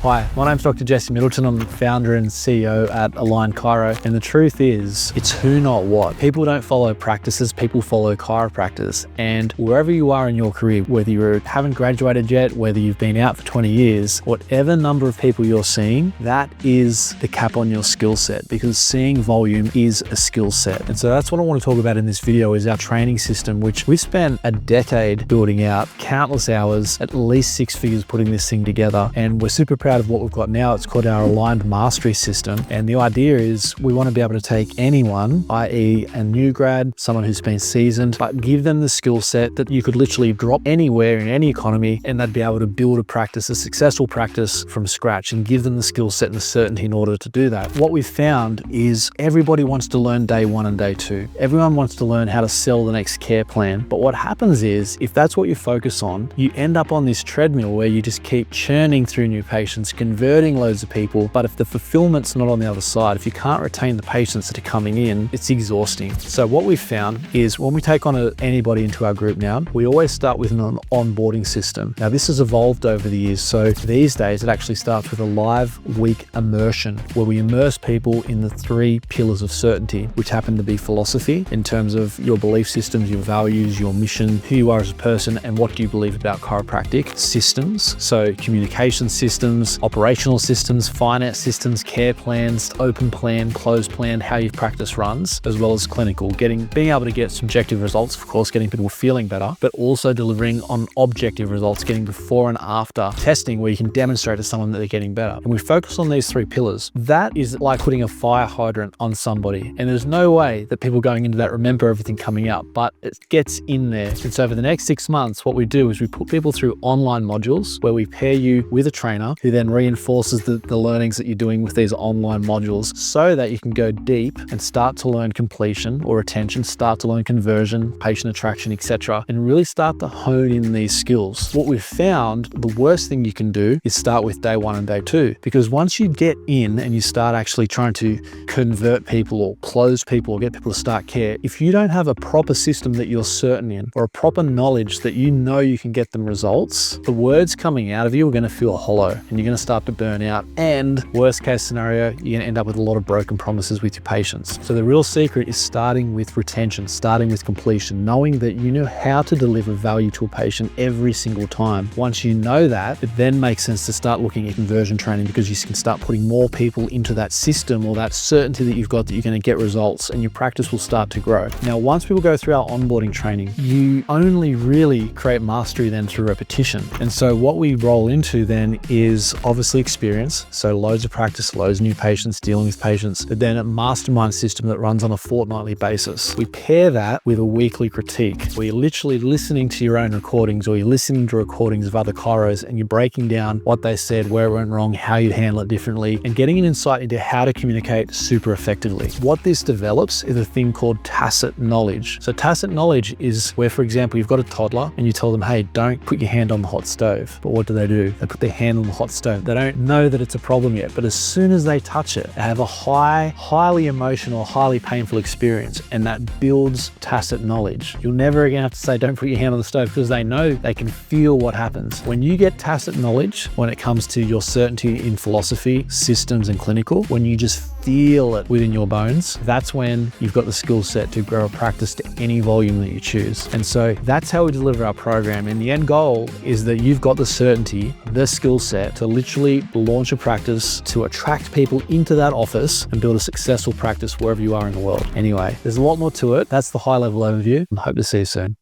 Hi, my name's Dr. Jesse Middleton. I'm the founder and CEO at Aligned Chiro. And the truth is, it's who, not what. People don't follow practices, people follow chiropractors. And wherever you are in your career, whether you haven't graduated yet, whether you've been out for 20 years, whatever number of people you're seeing, that is the cap on your skill set, because seeing volume is a skill set. And so that's what I want to talk about in this video, is our training system, which we spent a decade building out, countless hours, at least 6 figures putting this thing together. And we're super proud of what we've got now. It's called our Aligned Mastery System. And the idea is we want to be able to take anyone, i.e. a new grad, someone who's been seasoned, but give them the skill set that you could literally drop anywhere in any economy and they'd be able to build a practice, a successful practice from scratch, and give them the skill set and the certainty in order to do that. What we've found is everybody wants to learn day one and day two. Everyone wants to learn how to sell the next care plan. But what happens is, if that's what you focus on, you end up on this treadmill where you just keep churning through new patients, converting loads of people. But if the fulfillment's not on the other side, if you can't retain the patients that are coming in, it's exhausting. So what we've found is when we take on anybody into our group now, we always start with an onboarding system. Now this has evolved over the years. So these days it actually starts with a live week immersion, where we immerse people in the 3 pillars of certainty, which happen to be philosophy in terms of your belief systems, your values, your mission, who you are as a person, and what do you believe about chiropractic. Systems, so communication systems, operational systems, finance systems, care plans, open plan, closed plan, how your practice runs, as well as clinical, being able to get subjective results, of course, getting people feeling better, but also delivering on objective results, getting before and after testing where you can demonstrate to someone that they're getting better. And we focus on these 3 pillars. That is like putting a fire hydrant on somebody. And there's no way that people going into that remember everything coming out, but it gets in there. And so over the next 6 months, what we do is we put people through online modules where we pair you with a trainer who then reinforces the learnings that you're doing with these online modules, so that you can go deep and start to learn completion or retention, start to learn conversion, patient attraction, etc., and really start to hone in these skills. What we've found, the worst thing you can do is start with day 1 and day 2, because once you get in and you start actually trying to convert people or close people or get people to start care, if you don't have a proper system that you're certain in, or a proper knowledge that you know you can get them results, the words coming out of you are going to feel hollow and you're going to start to burn out. And worst case scenario, you're going to end up with a lot of broken promises with your patients. So the real secret is starting with retention, starting with completion, knowing that you know how to deliver value to a patient every single time. Once you know that, it then makes sense to start looking at conversion training, because you can start putting more people into that system or that certainty that you've got that you're going to get results, and your practice will start to grow. Now, once people go through our onboarding training, you only really create mastery then through repetition. And so what we roll into then is obviously experience. So loads of practice, loads of new patients, dealing with patients, but then a mastermind system that runs on a fortnightly basis. We pair that with a weekly critique, where you're literally listening to your own recordings, or you're listening to recordings of other chiros, and you're breaking down what they said, where it went wrong, how you'd handle it differently, and getting an insight into how to communicate super effectively. What this develops is a thing called tacit knowledge. So tacit knowledge is where, for example, you've got a toddler and you tell them, hey, don't put your hand on the hot stove. But what do? They put their hand on the hot stove. They don't know that it's a problem yet, but as soon as they touch it, they have a highly emotional, highly painful experience, and that builds tacit knowledge. You'll never again have to say, don't put your hand on the stove, because they know, they can feel what happens. When you get tacit knowledge, when it comes to your certainty in philosophy, systems, and clinical, when you just feel it within your bones, that's when you've got the skill set to grow a practice to any volume that you choose. And so that's how we deliver our program. And the end goal is that you've got the certainty, the skill set to literally launch a practice, to attract people into that office and build a successful practice wherever you are in the world. Anyway, there's a lot more to it. That's the high level overview, and hope to see you soon.